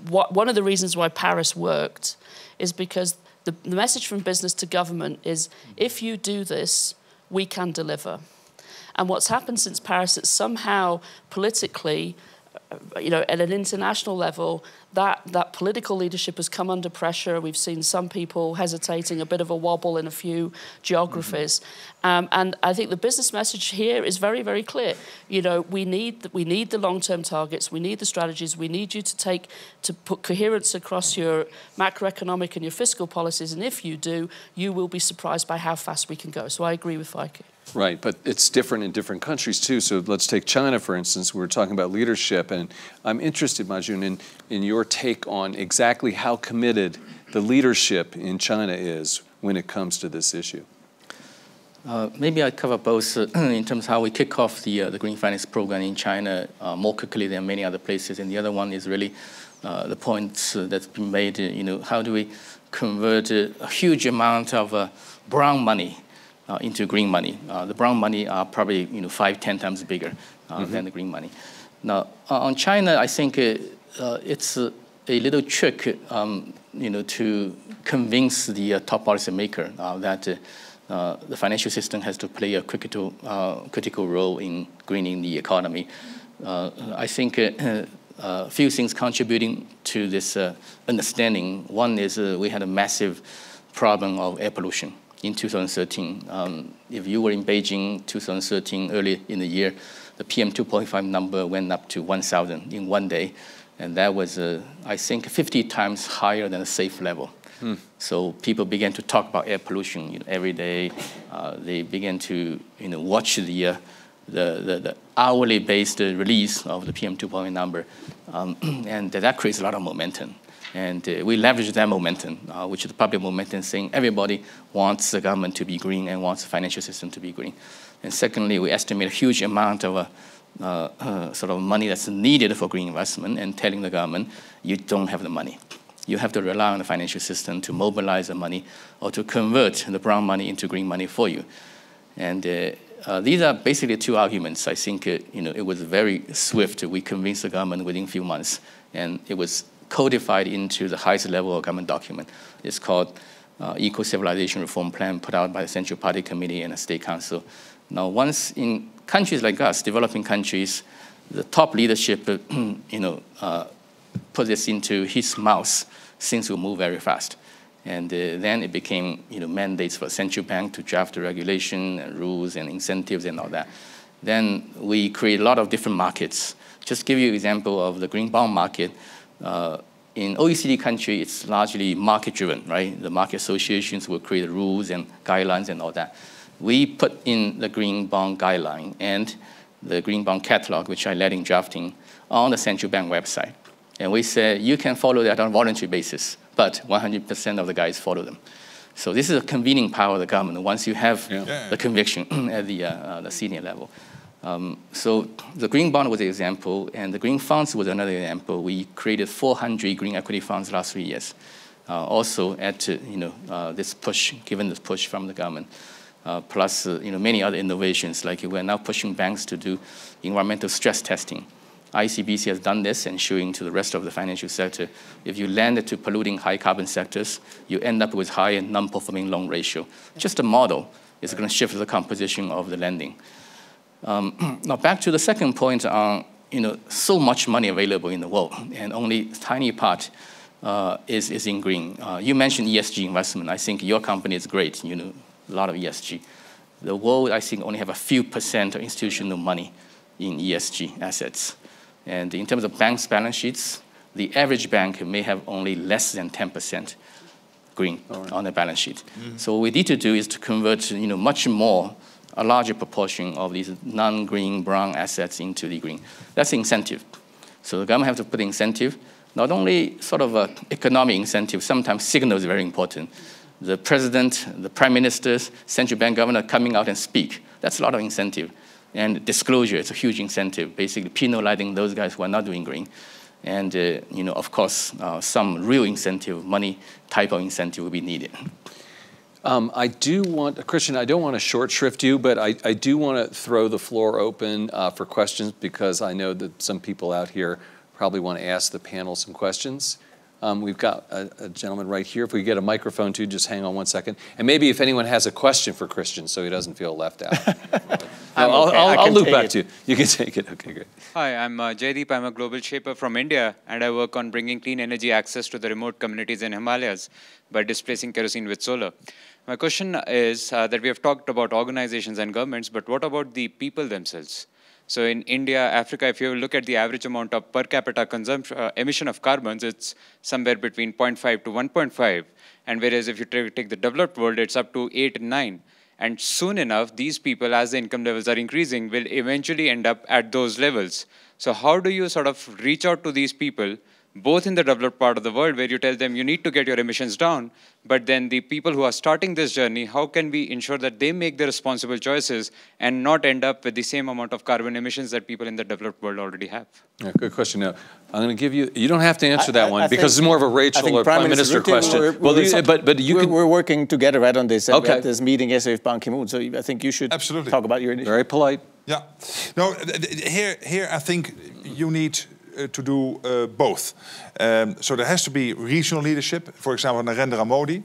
one of the reasons why Paris worked is because the message from business to government is, if you do this, we can deliver. And what's happened since Paris is somehow politically, you know, at an international level, that political leadership has come under pressure. We've seen some people hesitating, a bit of a wobble in a few geographies. And I think the business message here is very, very clear. You know, we need the long-term targets. We need the strategies. We need you to put coherence across your macroeconomic and your fiscal policies. And if you do, you will be surprised by how fast we can go. So I agree with Kyte. Right, but it's different in different countries too. So let's take China, for instance. We're talking about leadership, and I'm interested, Marjoon, in your take on exactly how committed the leadership in China is when it comes to this issue. Maybe I cover both in terms of how we kick off the green finance program in China more quickly than many other places. And the other one is really the points that's been made, how do we convert a huge amount of brown money into green money. The brown money are probably 5-10 times bigger than the green money. Now, on China, I think it's a little trick to convince the top policymaker that the financial system has to play a critical role in greening the economy. I think a few things contributing to this understanding. One is we had a massive problem of air pollution in 2013. If you were in Beijing 2013, early in the year, the PM 2.5 number went up to 1,000 in one day. And that was, I think, 50 times higher than a safe level. So people began to talk about air pollution every day. They began to watch the hourly based release of the PM 2.0 number, and that creates a lot of momentum. And we leverage that momentum, which is the public momentum, saying everybody wants the government to be green and wants the financial system to be green. And secondly, we estimate a huge amount of sort of money that's needed for green investment, and telling the government, you don't have the money. You have to rely on the financial system to mobilize the money or to convert the brown money into green money for you. And these are basically two arguments. I think it was very swift. We convinced the government within a few months, and it was codified into the highest level of government document. It's called Eco-Civilization Reform Plan, put out by the Central Party Committee and the State Council. Now, once in countries like us, developing countries, the top leadership, put this into his mouth, things will move very fast. And then it became mandates for the central bank to draft the regulation and rules and incentives and all that. Then we create a lot of different markets. Just give you an example of the green bond market. In OECD country, it's largely market-driven, right? The market associations will create rules and guidelines and all that. We put in the green bond guideline and the green bond catalog, which I led in drafting, on the central bank website. And we said, you can follow that on a voluntary basis, but 100% of the guys follow them. So this is a convening power of the government once you have the conviction at the senior level. So the green bond was an example, and the green funds was another example. We created 400 green equity funds last 3 years. Also at this push, given this push from the government, plus many other innovations, like we're now pushing banks to do environmental stress testing. ICBC has done this and showing to the rest of the financial sector, if you lend to polluting high carbon sectors, you end up with high non-performing loan ratio. Just a model is going to shift the composition of the lending. Now back to the second point on, so much money available in the world, and only a tiny part is in green. You mentioned ESG investment. I think your company is great, a lot of ESG. The world, I think, only have a few % of institutional money in ESG assets. And in terms of banks' balance sheets, the average bank may have only less than 10% green on the balance sheet. So what we need to do is to convert, much more, a larger proportion of these non-green brown assets into the green. That's the incentive. So the government have to put incentive, not only sort of an economic incentive, sometimes signal is very important. The president, the prime ministers, central bank governor coming out and speak. That's a lot of incentive. And disclosure, it's a huge incentive, basically penalizing those guys who are not doing green. And, of course, some real incentive, money type of incentive will be needed. I do want, Christian, I don't want to short shrift you, but I do want to throw the floor open for questions, because I know that some people out here probably want to ask the panel some questions. We've got a gentleman right here. If we get a microphone too, just hang on one second. And maybe if anyone has a question for Christian so he doesn't feel left out. I'll loop back to you. You can take it. Okay, great. Hi, I'm Jaideep. I'm a global shaper from India, and I work on bringing clean energy access to the remote communities in Himalayas by displacing kerosene with solar. My question is that we have talked about organizations and governments, but what about the people themselves? So in India, Africa, if you look at the average amount of per capita consumption, emission of carbons, it's somewhere between 0.5 to 1.5. And whereas if you take the developed world, it's up to 8 and 9. And soon enough, these people, as the income levels are increasing, will eventually end up at those levels. So how do you sort of reach out to these people both in the developed part of the world, where you tell them you need to get your emissions down, but then the people who are starting this journey, how can we ensure that they make the responsible choices and not end up with the same amount of carbon emissions that people in the developed world already have? Yeah, good question. Now, I'm going to give you, you don't have to answer that one because it's more of a Rachel or Prime Minister question. We're working together right on this Okay. at this meeting yesterday with Ban Ki-moon, so I think you should Absolutely. talk about your initiative. Very polite. Yeah. No, here I think you need to do both. So there has to be regional leadership. For example, Narendra Modi,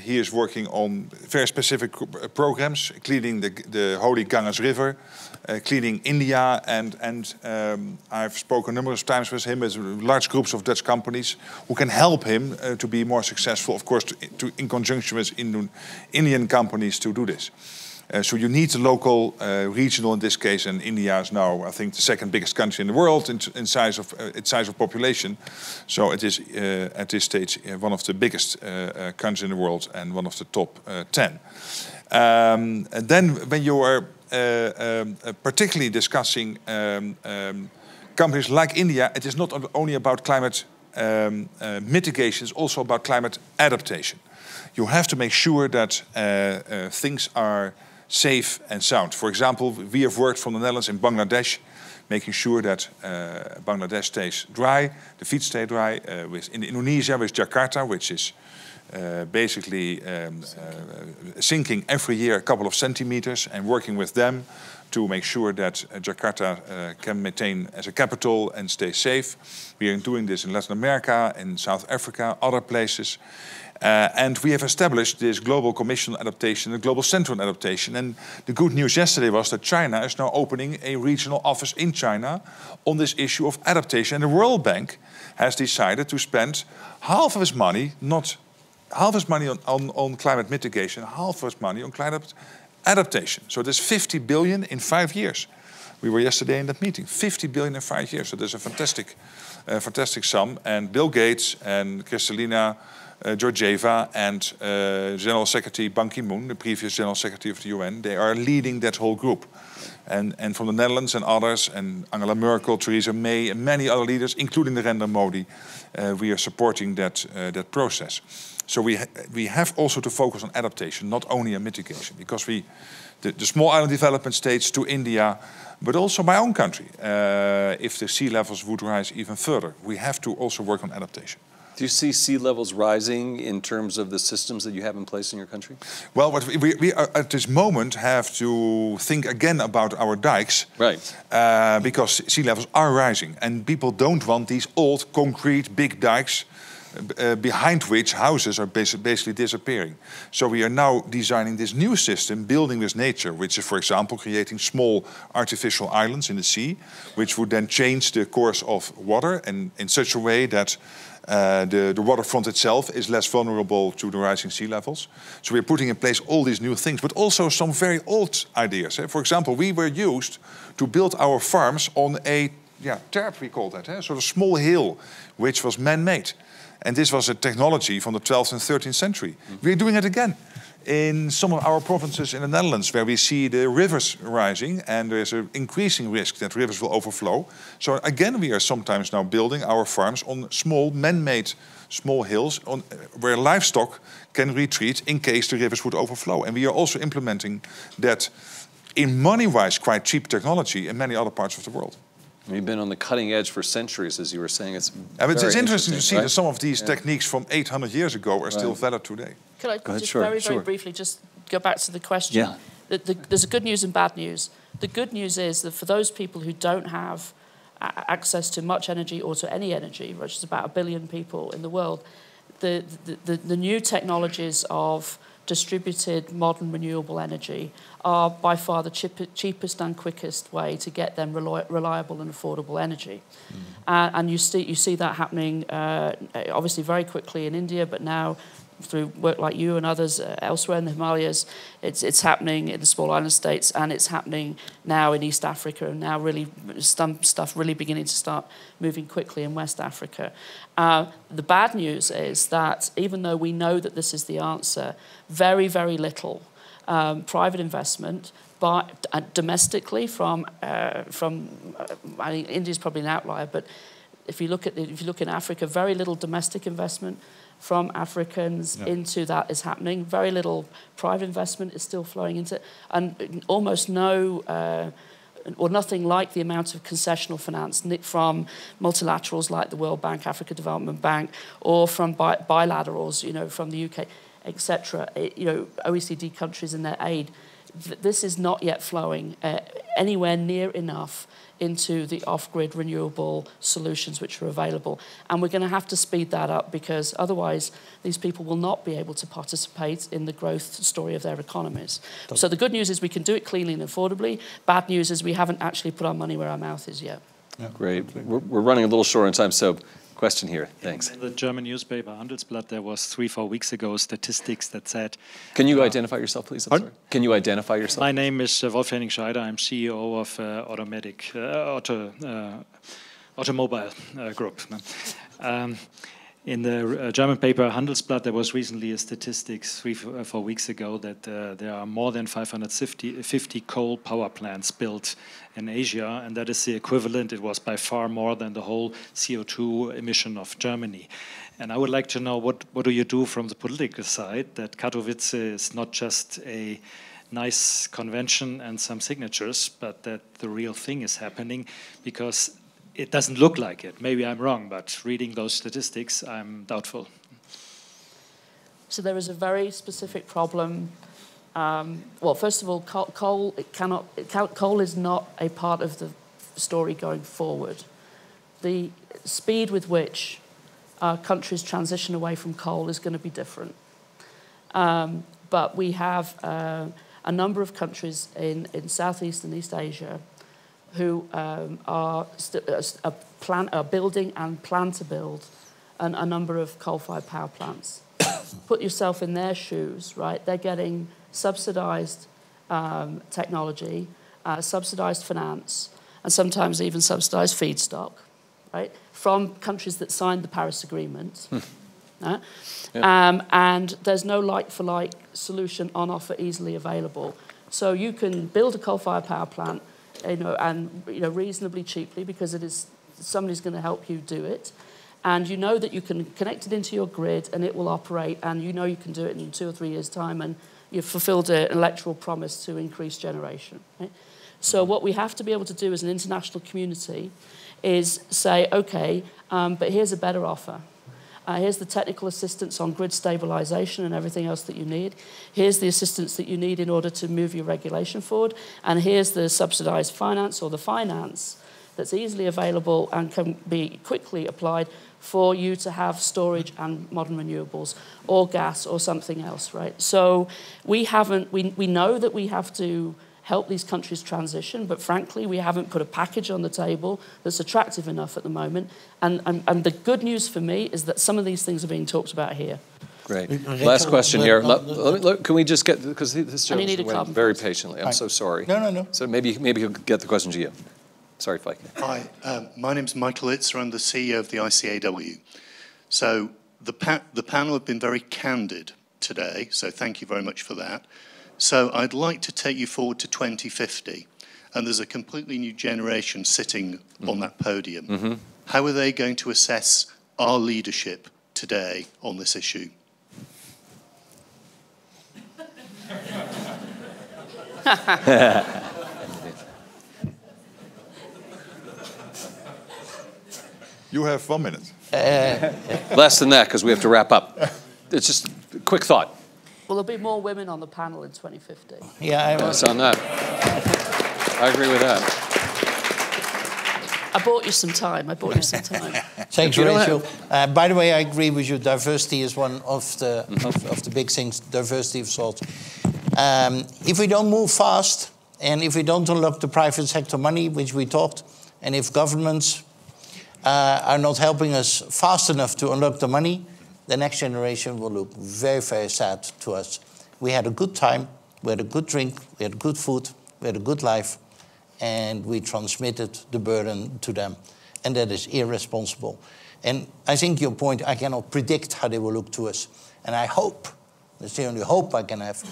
he is working on very specific programs, cleaning the holy Ganges River, cleaning India, and I've spoken a number of times with him, with large groups of Dutch companies who can help him to be more successful, of course, in conjunction with Indian companies to do this. So you need the local, regional in this case, and India is now, I think, the second biggest country in the world in size of its size of population. So it is at this stage one of the biggest countries in the world and one of the top 10. And then when you are particularly discussing countries like India, it is not only about climate mitigation; it's also about climate adaptation. You have to make sure that things are safe and sound. For example, we have worked from the Netherlands in Bangladesh, making sure that Bangladesh stays dry, the feet stay dry. In Indonesia with Jakarta, which is basically sinking every year a couple of centimeters, and working with them to make sure that Jakarta can maintain as a capital and stay safe. We are doing this in Latin America, in South Africa, other places. And we have established this Global Commission on Adaptation, the Global Center on Adaptation. And the good news yesterday was that China is now opening a regional office in China on this issue of adaptation. And the World Bank has decided to spend half of its money, not half its money on climate mitigation, half of its money on climate adaptation. So there's 50 billion in 5 years. We were yesterday in that meeting, 50 billion in 5 years. So there's a fantastic sum. And Bill Gates and Kristalina Georgieva and General Secretary Ban Ki-moon, the previous General Secretary of the UN, they are leading that whole group. And from the Netherlands and others, and Angela Merkel, Theresa May, and many other leaders, including Narendra Modi, we are supporting that process. So we have also to focus on adaptation, not only on mitigation, because the small island development states to India, but also my own country, if the sea levels would rise even further, we have to also work on adaptation. Do you see sea levels rising in terms of the systems that you have in place in your country? Well, what we are, at this moment have to think again about our dikes. Right. Because sea levels are rising. And people don't want these old concrete big dikes behind which houses are basically disappearing. So we are now designing this new system, building with nature, which is, for example, creating small artificial islands in the sea, which would then change the course of water and in such a way that the waterfront itself is less vulnerable to the rising sea levels. So we're putting in place all these new things, but also some very old ideas. For example, we were used to build our farms on a terp, we call that, sort of small hill, which was man-made. And this was a technology from the 12th and 13th century. We're doing it again in some of our provinces in the Netherlands, where we see the rivers rising and there's an increasing risk that rivers will overflow. So again, we are sometimes now building our farms on small man-made small hills where livestock can retreat in case the rivers would overflow. And we are also implementing that in money-wise quite cheap technology in many other parts of the world. You've been on the cutting edge for centuries, as you were saying. It's interesting to see that some of these techniques from 800 years ago are still valid today. Could I just very briefly just go back to the question? Yeah. There's a good news and bad news. The good news is that for those people who don't have access to much energy or to any energy, which is about 1 billion people in the world, the new technologies of distributed modern renewable energy are by far the cheapest and quickest way to get them reliable and affordable energy. And you see that happening obviously very quickly in India, but now through work like you and others elsewhere in the Himalayas, it's happening in the small island states, and it's happening now in East Africa, and now really some stuff really beginning to start moving quickly in West Africa. The bad news is that even though we know that this is the answer, very, very little private investment, but domestically from I think India's probably an outlier, but if you look in Africa, very little domestic investment from Africans into that is happening. Very little private investment is still flowing into it, and almost no, or nothing like the amount of concessional finance from multilaterals like the World Bank, Africa Development Bank, or from bilaterals, from the UK, etc. OECD countries in their aid. This is not yet flowing anywhere near enough into the off-grid renewable solutions which are available. And we're going to have to speed that up, because otherwise these people will not be able to participate in the growth story of their economies. So the good news is we can do it cleanly and affordably. Bad news is we haven't actually put our money where our mouth is yet. Yeah. Great. We're running a little short on time, so question here. Thanks. In the German newspaper Handelsblatt, there was 3-4 weeks ago statistics that said... Can you identify yourself, please? I'm sorry. Can you identify yourself? My name is Wolf-Henning Scheider. I'm CEO of Automobile Group. In the German paper Handelsblatt, there was recently a statistics 3-4 weeks ago that there are more than 550 coal power plants built in Asia, and that is the equivalent. It was by far more than the whole CO2 emission of Germany. And I would like to know, what do you do from the political side, that Katowice is not just a nice convention and some signatures, but that the real thing is happening, because it doesn't look like it. Maybe I'm wrong, but reading those statistics, I'm doubtful. So there is a very specific problem. Well, first of all, coal is not a part of the story going forward. The speed with which countries transition away from coal is going to be different. But we have a number of countries in Southeast and East Asia who are building and plan to build a number of coal-fired power plants. Put yourself in their shoes, right? They're getting subsidized technology, subsidized finance, and sometimes even subsidized feedstock, right, from countries that signed the Paris Agreement. And there's no like-for-like solution on offer easily available. So you can build a coal-fired power plant, reasonably cheaply, because somebody's going to help you do it, and you know that you can connect it into your grid and it will operate, and you know you can do it in 2 or 3 years' time, and you've fulfilled an electoral promise to increase generation. Right? So what we have to be able to do as an international community is say, okay, but here's a better offer. Here's the technical assistance on grid stabilization and everything else that you need. Here's the assistance that you need in order to move your regulation forward. And here's the subsidized finance, or the finance that's easily available and can be quickly applied for you to have storage and modern renewables, or gas, or something else, right? So we know that we have to help these countries transition, but frankly, we haven't put a package on the table that's attractive enough at the moment. And the good news for me is that some of these things are being talked about here. Great. Last question here. Can we just get, because this gentleman went very patiently. I'm so sorry. No. So maybe he'll get the question to you. Sorry, Fyke. Hi, my name's Michael Itzer. I'm the CEO of the ICAW. So the panel have been very candid today, so thank you very much for that. So I'd like to take you forward to 2050, and there's a completely new generation sitting on that podium. How are they going to assess our leadership today on this issue? You have 1 minute. Less than that, because we have to wrap up. It's just a quick thought. Well, there'll be more women on the panel in 2050. Yeah, Yes, on that. I agree with that. I bought you some time. Thanks, Rachel. By the way, I agree with you. Diversity is one of the big things, diversity of thought. If we don't move fast, and if we don't unlock the private sector money, which we talked, and if governments are not helping us fast enough to unlock the money, the next generation will look very, very sad to us. We had a good time, we had a good drink, we had good food, we had a good life, and we transmitted the burden to them. And that is irresponsible. And I think your point, I cannot predict how they will look to us. And I hope, that's the only hope I can have,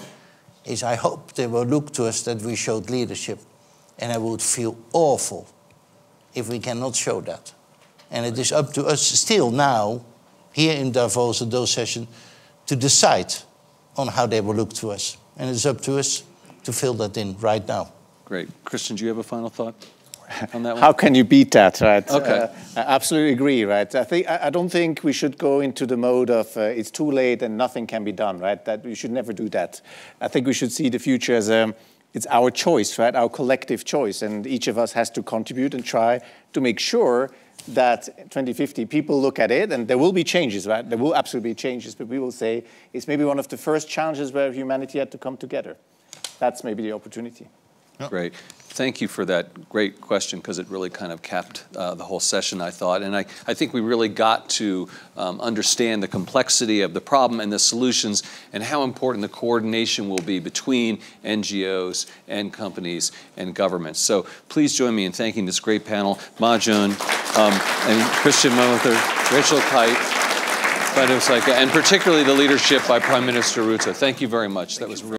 is I hope they will look to us that we showed leadership. And I would feel awful if we cannot show that. And it is up to us still now, here in Davos at those sessions, to decide on how they will look to us. And it's up to us to fill that in right now. Great. Christian, do you have a final thought on that one? How can you beat that, right? Okay. I absolutely agree, right? I don't think we should go into the mode of it's too late and nothing can be done, right? That we should never do that. I think we should see the future as it's our choice, right? Our collective choice, and each of us has to contribute and try to make sure that 2050 people look at it, and there will be changes, right? There will absolutely be changes, but we will say it's maybe one of the first challenges where humanity had to come together. That's maybe the opportunity. Yep. Great. Thank you for that great question, because it really kind of capped the whole session, I thought. And I think we really got to understand the complexity of the problem and the solutions, and how important the coordination will be between NGOs and companies and governments. So please join me in thanking this great panel, Ma-Jun and Christian Mumenthaler, Rachel Kyte, and particularly the leadership by Prime Minister Rutte. Thank you very much. That was really